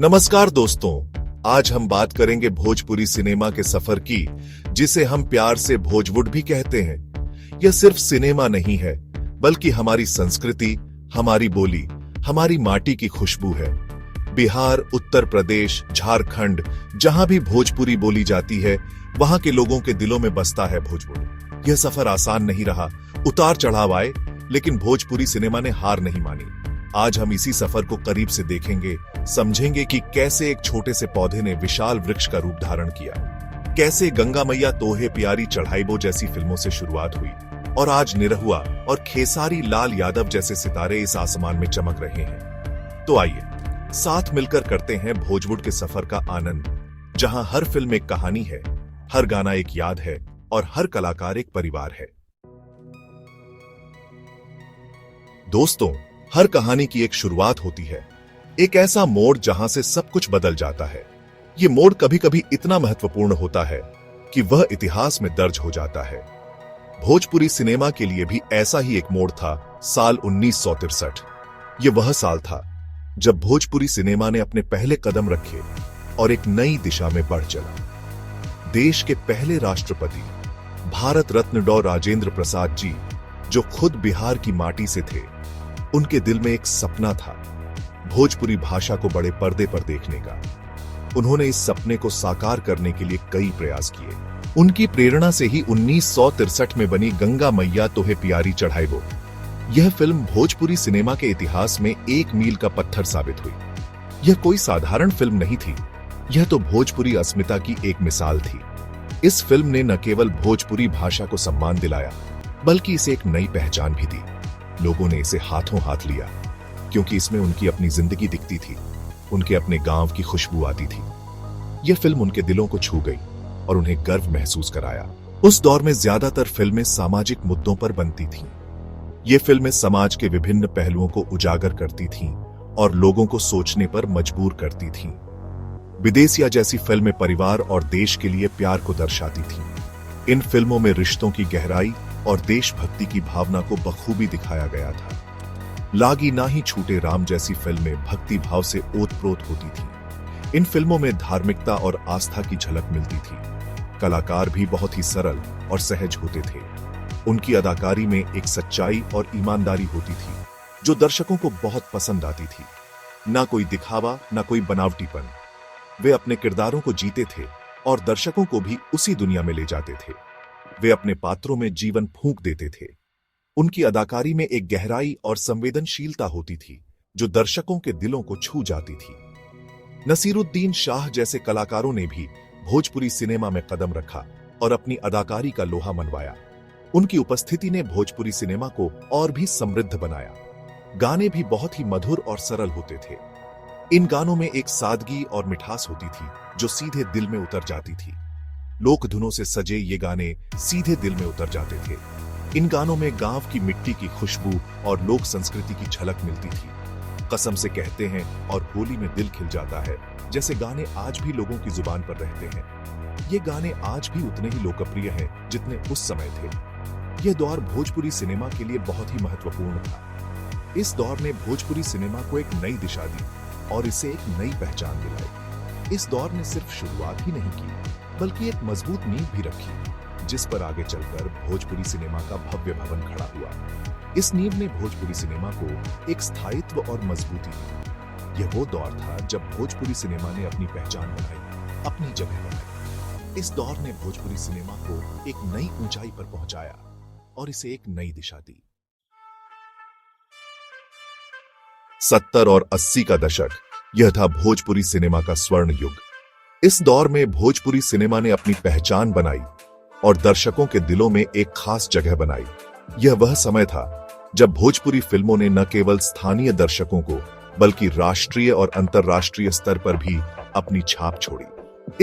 नमस्कार दोस्तों, आज हम बात करेंगे भोजपुरी सिनेमा के सफर की, जिसे हम प्यार से भोजवुड भी कहते हैं। यह सिर्फ सिनेमा नहीं है, बल्कि हमारी संस्कृति, हमारी बोली, हमारी माटी की खुशबू है। बिहार, उत्तर प्रदेश, झारखंड, जहां भी भोजपुरी बोली जाती है, वहां के लोगों के दिलों में बसता है भोजपुरी। यह सफर आसान नहीं रहा, उतार चढ़ाव आए, लेकिन भोजपुरी सिनेमा ने हार नहीं मानी। आज हम इसी सफर को करीब से देखेंगे, समझेंगे कि कैसे एक छोटे से पौधे ने विशाल वृक्ष का रूप धारण किया, कैसे गंगा मैया तोहे प्यारी चढ़ाईबो जैसी फिल्मों से शुरुआत हुई और आज निरहुआ और खेसारी लाल यादव जैसे सितारे इस आसमान में चमक रहे हैं। तो आइए साथ मिलकर करते हैं भोजपुर के सफर का आनंद, जहां हर फिल्म एक कहानी है, हर गाना एक याद है और हर कलाकार एक परिवार है। दोस्तों, हर कहानी की एक शुरुआत होती है, एक ऐसा मोड़ जहां से सब कुछ बदल जाता है। ये मोड़ कभी कभी इतना महत्वपूर्ण होता है कि वह इतिहास में दर्ज हो जाता है। भोजपुरी सिनेमा के लिए भी ऐसा ही एक मोड़ था, साल 1963। ये वह साल था जब भोजपुरी सिनेमा ने अपने पहले कदम रखे और एक नई दिशा में बढ़ चला। देश के पहले राष्ट्रपति भारत रत्न डॉ राजेंद्र प्रसाद जी, जो खुद बिहार की माटी से थे, उनके दिल में एक सपना था, भोजपुरी भाषा को बड़े पर्दे पर देखने का। उन्होंने इस सपने को साकार करने के लिए कई प्रयास किए। उनकी प्रेरणा से ही 1963 में बनी गंगा मैया तोहे प्यारी चढ़ाईबो। यह फिल्म भोजपुरी सिनेमा के इतिहास में एक मील का पत्थर साबित हुई। यह कोई साधारण फिल्म नहीं थी, यह तो भोजपुरी अस्मिता की एक मिसाल थी। इस फिल्म ने न केवल भोजपुरी भाषा को सम्मान दिलाया, बल्कि इसे एक नई पहचान भी दी। लोगों ने इसे हाथों हाथ लिया, क्योंकि इसमें उनकी अपनी जिंदगी दिखती थी, उनके अपने गांव की खुशबू आती थी। यह फिल्म उनके दिलों को छू गई और उन्हें गर्व महसूस कराया। उस दौर में ज्यादातर फिल्में सामाजिक मुद्दों पर बनती थीं। ये फिल्में समाज के विभिन्न पहलुओं को उजागर करती थीं और लोगों को सोचने पर मजबूर करती थीं। विदेशिया जैसी फिल्में परिवार और देश के लिए प्यार को दर्शाती थीं। इन फिल्मों में रिश्तों की गहराई और देशभक्ति की भावना को बखूबी दिखाया गया था। लागी ना ही छूटे राम जैसी फिल्में भक्ति भाव से ओतप्रोत होती थीं। इन फिल्मों में धार्मिकता और आस्था की झलक मिलती थी। कलाकार भी बहुत ही सरल और सहज होते थे। उनकी अदाकारी में एक सच्चाई और ईमानदारी होती थी, जो दर्शकों को बहुत पसंद आती थी। ना कोई दिखावा, ना कोई बनावटीपन। वे अपने किरदारों को जीते थे और दर्शकों को भी उसी दुनिया में ले जाते थे। वे अपने पात्रों में जीवन फूंक देते थे। उनकी अदाकारी में एक गहराई और संवेदनशीलता होती थी, जो दर्शकों के दिलों को छू जाती थी। नसीरुद्दीन शाह जैसे कलाकारों ने भी भोजपुरी सिनेमा में कदम रखा और अपनी अदाकारी का लोहा मनवाया। उनकी उपस्थिति ने भोजपुरी सिनेमा को और भी समृद्ध बनाया। गाने भी बहुत ही मधुर और सरल होते थे। इन गानों में एक सादगी और मिठास होती थी, जो सीधे दिल में उतर जाती थी। लोक धुनों से सजे ये गाने सीधे दिल में उतर जाते थे। इन गानों में गांव की मिट्टी की खुशबू और लोक संस्कृति की झलक मिलती थी। कसम से कहते हैं और होली में दिल खिल जाता है जैसे गाने आज भी लोगों की जुबान पर रहते हैं। ये गाने आज भी उतने ही लोकप्रिय हैं जितने उस समय थे। यह दौर भोजपुरी सिनेमा के लिए बहुत ही महत्वपूर्ण था। इस दौर ने भोजपुरी सिनेमा को एक नई दिशा दी और इसे एक नई पहचान दिलाई। इस दौर ने सिर्फ शुरुआत ही नहीं की, बल्कि एक मजबूत नींव भी रखी, जिस पर आगे चलकर भोजपुरी सिनेमा का भव्य भवन खड़ा हुआ। इस नींव ने भोजपुरी सिनेमा को एक स्थायित्व और मजबूती दी। यह वो दौर था जब भोजपुरी सिनेमा ने अपनी पहचान बनाई, अपनी जगह बनाई। इस दौर ने भोजपुरी सिनेमा को एक नई ऊंचाई पर पहुंचाया और इसे एक नई दिशा दी। 70 और 80 का दशक, यह था भोजपुरी सिनेमा का स्वर्ण युग। इस दौर में भोजपुरी सिनेमा ने अपनी पहचान बनाई और दर्शकों के दिलों में एक खास जगह बनाई। यह वह समय था जब भोजपुरी फिल्मों ने न केवल स्थानीय दर्शकों को, बल्कि राष्ट्रीय और अंतर्राष्ट्रीय स्तर पर भी अपनी छाप छोड़ी।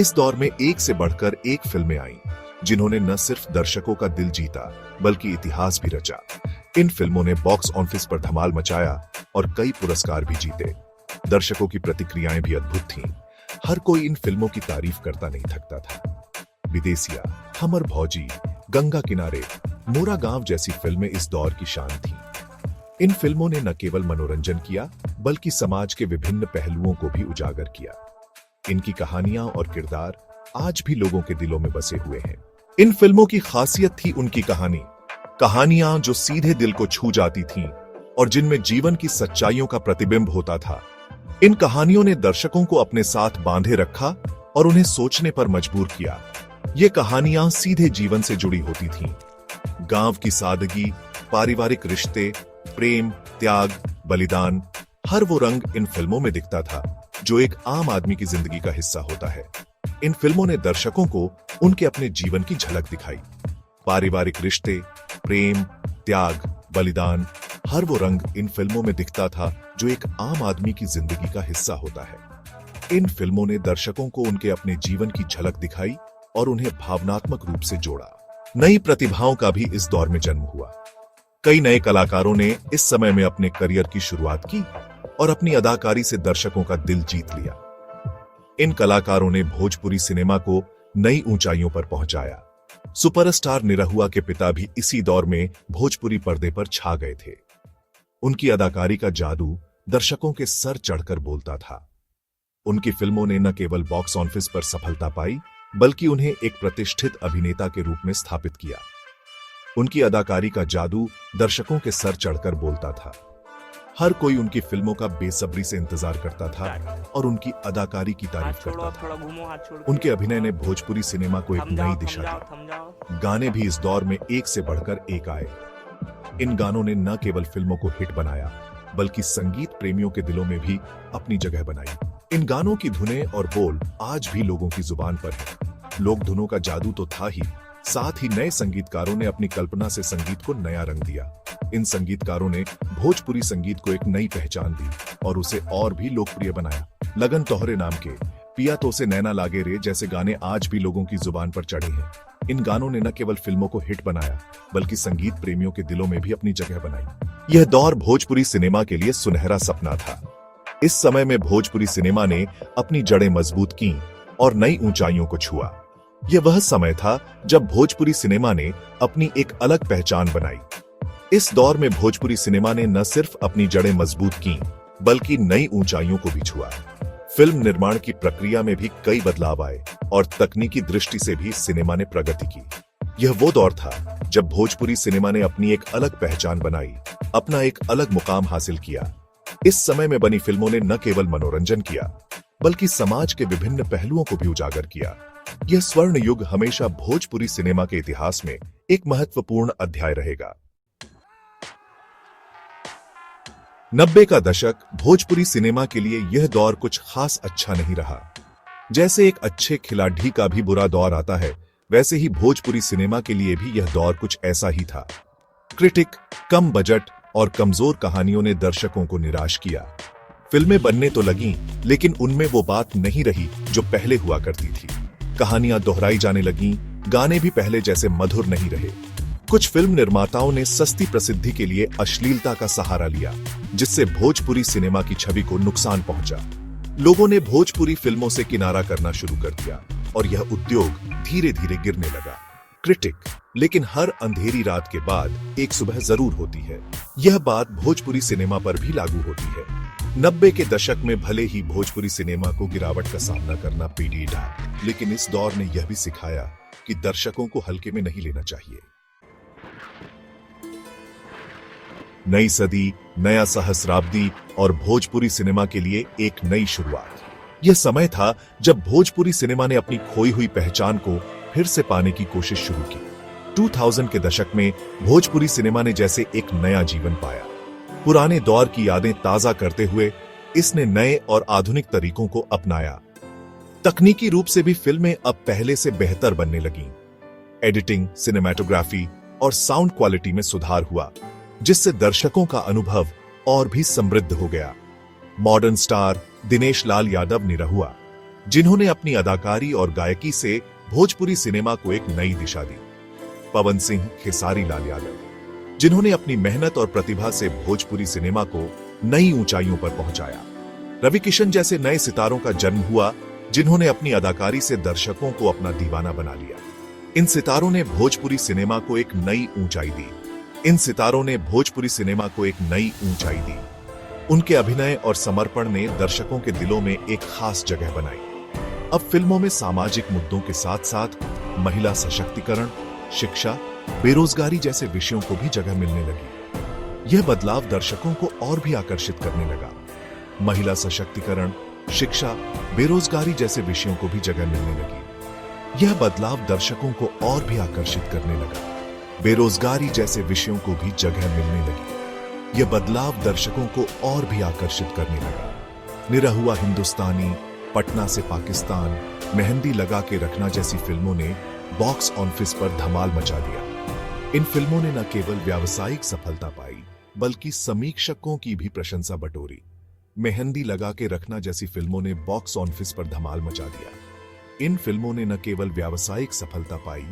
इस दौर में एक से बढ़कर एक फिल्में आईं, जिन्होंने न सिर्फ दर्शकों का दिल जीता, बल्कि इतिहास भी रचा। इन फिल्मों ने बॉक्स ऑफिस पर धमाल मचाया और कई पुरस्कार भी जीते। दर्शकों की प्रतिक्रियाएं भी अद्भुत थीं। हर कोई इन फिल्मों की तारीफ करता नहीं थकता था। विदेशिया, हमर भौजी, गंगा किनारे, मोरा गांव जैसी फिल्में इस दौर की शान थीं। इन फिल्मों ने न केवल मनोरंजन किया, बल्कि समाज के विभिन्न पहलुओं को भी उजागर किया। इनकी कहानियां और किरदार आज भी लोगों के दिलों में बसे हुए हैं। इन फिल्मों की खासियत थी उनकी कहानियां जो सीधे दिल को छू जाती थीं और जिनमें जीवन की सच्चाइयों का प्रतिबिंब होता था। इन कहानियों ने दर्शकों को अपने साथ बांधे रखा और उन्हें सोचने पर मजबूर किया। ये कहानियां सीधे जीवन से जुड़ी होती थीं। गांव की सादगी, पारिवारिक रिश्ते, प्रेम, त्याग, बलिदान, हर वो रंग इन फिल्मों में दिखता था जो एक आम आदमी की जिंदगी का हिस्सा होता है। इन फिल्मों ने दर्शकों को उनके अपने जीवन की झलक दिखाई। पारिवारिक रिश्ते, प्रेम, त्याग, बलिदान, हर वो रंग इन फिल्मों में दिखता था जो एक आम आदमी की जिंदगी का हिस्सा होता है। इन फिल्मों ने दर्शकों को उनके अपने जीवन की झलक दिखाई और उन्हें भावनात्मक रूप से जोड़ा। नई प्रतिभाओं का भी इस दौर में जन्म हुआ। कई नए कलाकारों ने इस समय में अपने करियर की शुरुआत की और अपनी अदाकारी से दर्शकों का दिल जीत लिया। इन कलाकारों ने भोजपुरी सिनेमा को नई ऊंचाइयों पर पहुंचाया। सुपरस्टार निरहुआ के पिता भी इसी दौर में भोजपुरी पर्दे पर छा गए थे। उनकी अदाकारी का जादू दर्शकों के सर चढ़कर बोलता था। उनकी फिल्मों ने न केवल बॉक्स ऑफिस पर सफलता पाई, बल्कि उन्हें एक प्रतिष्ठित अभिनेता के रूप में स्थापित किया। उनकी अदाकारी का जादू दर्शकों के सर चढ़कर बोलता था। हर कोई उनकी फिल्मों का बेसब्री से इंतजार करता था और उनकी अदाकारी की तारीफ करता था। उनके अभिनय ने भोजपुरी सिनेमा को एक नई दिशा दी। गाने भी इस दौर में एक से बढ़कर एक आए। इन गानों ने न केवल फिल्मों को हिट बनाया, बल्कि संगीत प्रेमियों के दिलों में भी अपनी जगह बनाई। इन गानों की धुनें और बोल आज भी लोगों की जुबान पर है। लोक धुनों का जादू तो था ही, साथ ही नए संगीतकारों ने अपनी कल्पना से संगीत को नया रंग दिया। इन संगीतकारों ने भोजपुरी संगीत को एक नई पहचान दी और उसे और भी लोकप्रिय बनाया। लगन तोहरे नाम के, पिया तो से नैना लागे रे जैसे गाने आज भी लोगों की जुबान पर चढ़े हैं। इन गानों ने न केवल फिल्मों को हिट बनाया, बल्कि संगीत प्रेमियों के दिलों में भी अपनी जगह बनाई। यह दौर भोजपुरी सिनेमा के लिए सुनहरा सपना था। इस समय में भोजपुरी सिनेमा ने अपनी जड़ें मजबूत की और नई ऊंचाइयों को छुआ। यह वह समय था जब भोजपुरी सिनेमा ने अपनी एक अलग पहचान बनाई। इस दौर में भोजपुरी सिनेमा ने न सिर्फ अपनी जड़ें मजबूत की, बल्कि नई ऊंचाइयों को भी छुआ। फिल्म निर्माण की प्रक्रिया में भी कई बदलाव आए और तकनीकी दृष्टि से भी सिनेमा ने प्रगति की। यह वो दौर था जब भोजपुरी सिनेमा ने अपनी एक अलग पहचान बनाई, अपना एक अलग मुकाम हासिल किया। इस समय में बनी फिल्मों ने न केवल मनोरंजन किया, बल्कि समाज के विभिन्न पहलुओं को भी उजागर किया। यह स्वर्ण युग हमेशा भोजपुरी सिनेमा के इतिहास में एक महत्वपूर्ण अध्याय रहेगा। 90 का दशक भोजपुरी सिनेमा के लिए यह दौर कुछ खास अच्छा नहीं रहा। जैसे एक अच्छे खिलाड़ी का भी बुरा दौर आता है, वैसे ही भोजपुरी सिनेमा के लिए भी यह दौर कुछ ऐसा ही था। क्रिटिक, कम बजट और कमजोर कहानियों ने दर्शकों को निराश किया। फिल्में बनने तो लगीं, लेकिन उनमें वो बात नहीं रही जो पहले हुआ करती थी। कहानियां दोहराई जाने लगीं, गाने भी पहले जैसे मधुर नहीं रहे। कुछ फिल्म निर्माताओं ने सस्ती प्रसिद्धि के लिए अश्लीलता का सहारा लिया, जिससे भोजपुरी सिनेमा की छवि को नुकसान पहुंचा। लोगों ने भोजपुरी फिल्मों से किनारा करना शुरू कर दिया और यह उद्योग धीरे धीरे गिरने लगा। क्रिटिक, लेकिन हर अंधेरी रात के बाद एक सुबह जरूर होती है। यह बात भोजपुरी सिनेमा पर भी लागू होती है। 90 के दशक में भले ही भोजपुरी सिनेमा को गिरावट का सामना करना पीड़ा, लेकिन इस दौर ने यह भी सिखाया कि दर्शकों को हल्के में नहीं लेना चाहिए। नई सदी, नया सहस्राब्दी और भोजपुरी सिनेमा के लिए एक नई शुरुआत। यह समय था जब भोजपुरी सिनेमा ने अपनी खोई हुई पहचान को फिर से पाने की कोशिश शुरू की। 2000 के दशक में भोजपुरी सिनेमा ने जैसे एक नया जीवन पाया। पुराने दौर की यादें ताजा करते हुए इसने नए और आधुनिक तरीकों को अपनाया। तकनीकी रूप से भी फिल्में अब पहले से बेहतर बनने लगीं। एडिटिंग, सिनेमैटोग्राफी और साउंड क्वालिटी में सुधार हुआ, जिससे दर्शकों का अनुभव और भी समृद्ध हो गया। मॉडर्न स्टार दिनेश लाल यादव निरहुआ, जिन्होंने अपनी अदाकारी और गायकी से भोजपुरी सिनेमा को एक नई दिशा दी। पवन सिंह, खेसारी लाल यादव, जिन्होंने अपनी मेहनत और प्रतिभा से भोजपुरी सिनेमा को नई ऊंचाइयों पर पहुंचाया। रवि किशन जैसे नए सितारों का जन्म हुआ, जिन्होंने अपनी अदाकारी से दर्शकों को अपना दीवाना बना लिया। इन सितारों ने भोजपुरी सिनेमा को एक नई ऊंचाई दी। उनके अभिनय और समर्पण ने दर्शकों के दिलों में एक खास जगह बनाई। अब फिल्मों में सामाजिक मुद्दों के साथ साथ महिला सशक्तिकरण, शिक्षा, बेरोजगारी जैसे विषयों को भी जगह मिलने लगी। यह बदलाव दर्शकों को और भी आकर्षित करने लगा। महिला सशक्तिकरण, शिक्षा, बेरोजगारी जैसे विषयों को भी जगह मिलने लगी। यह बदलाव दर्शकों को और भी आकर्षित करने लगा। बेरोजगारी जैसे विषयों को भी जगह मिलने लगी। यह बदलाव दर्शकों को और भी आकर्षित करने लगा। निरहुआ हिंदुस्तानी, पटना से पाकिस्तान, मेहंदी लगा के रखना जैसी फिल्मों ने बॉक्स ऑफिस पर धमाल मचा दिया। इन फिल्मों ने न केवल व्यावसायिक सफलता पाई, बल्कि समीक्षकों की भी प्रशंसा बटोरी। मेहंदी लगा के रखना जैसी फिल्मों ने बॉक्स ऑफिस पर धमाल मचा दिया। इन फिल्मों ने न केवल व्यावसायिक सफलता पाई,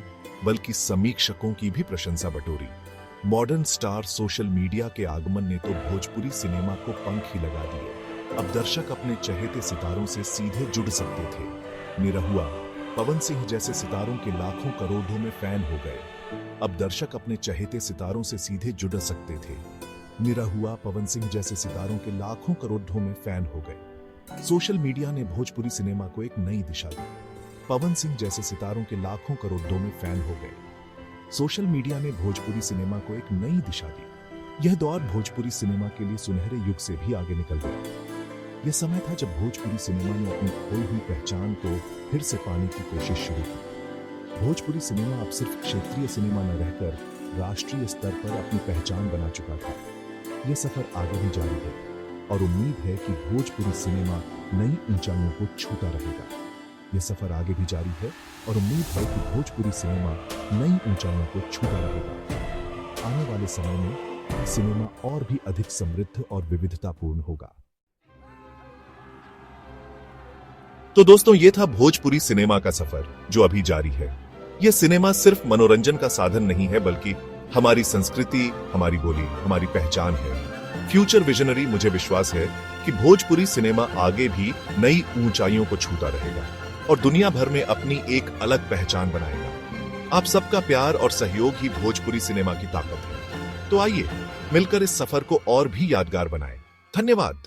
बल्कि समीक्षकों की भी प्रशंसा बटोरी। मॉडर्न स्टार सोशल मीडिया के आगमन ने तो भोजपुरी सिनेमा को पंख ही लगा दिए। अब दर्शक अपने चहेते सितारों से सीधे जुड़ सकते थे। निरहुआ, पवन सिंह जैसे सितारों के लाखों करोड़ों में फैन हो गए। अब दर्शक अपने चहेते सितारों से सीधे जुड़ सकते थे। निरहुआ, पवन सिंह जैसे सितारों के लाखों करोड़ों में फैन हो गए। सोशल मीडिया ने भोजपुरी सिनेमा को एक नई दिशा दी। पवन सिंह जैसे सितारों के लाखों करोड़ों में फैन हो गए। सोशल मीडिया ने भोजपुरी सिनेमा को एक नई दिशा दी। यह दौर भोजपुरी सिनेमा के लिए सुनहरे युग से भी आगे निकल गया। यह समय था जब भोजपुरी सिनेमा ने अपनी खोई हुई पहचान को फिर से पाने की कोशिश शुरू की। भोजपुरी सिनेमा अब सिर्फ क्षेत्रीय सिनेमा न रहकर राष्ट्रीय स्तर पर अपनी पहचान बना चुका था। यह सफर आगे भी जारी है और उम्मीद है कि भोजपुरी सिनेमा नई ऊंचाइयों को छूता रहेगा। यह सफर आगे भी जारी है और उम्मीद है कि भोजपुरी सिनेमा नई ऊंचाइयों को छूता रहेगा। आने वाले समय में सिनेमा और भी अधिक समृद्ध और विविधतापूर्ण होगा। तो दोस्तों, ये था भोजपुरी सिनेमा का सफर जो अभी जारी है। यह सिनेमा सिर्फ मनोरंजन का साधन नहीं है, बल्कि हमारी संस्कृति, हमारी बोली, हमारी पहचान है। फ्यूचर विजनरी, मुझे विश्वास है कि भोजपुरी सिनेमा आगे भी नई ऊंचाइयों को छूता रहेगा और दुनिया भर में अपनी एक अलग पहचान बनाएगा। आप सबका प्यार और सहयोग ही भोजपुरी सिनेमा की ताकत है। तो आइए मिलकर इस सफर को और भी यादगार बनाएं। धन्यवाद।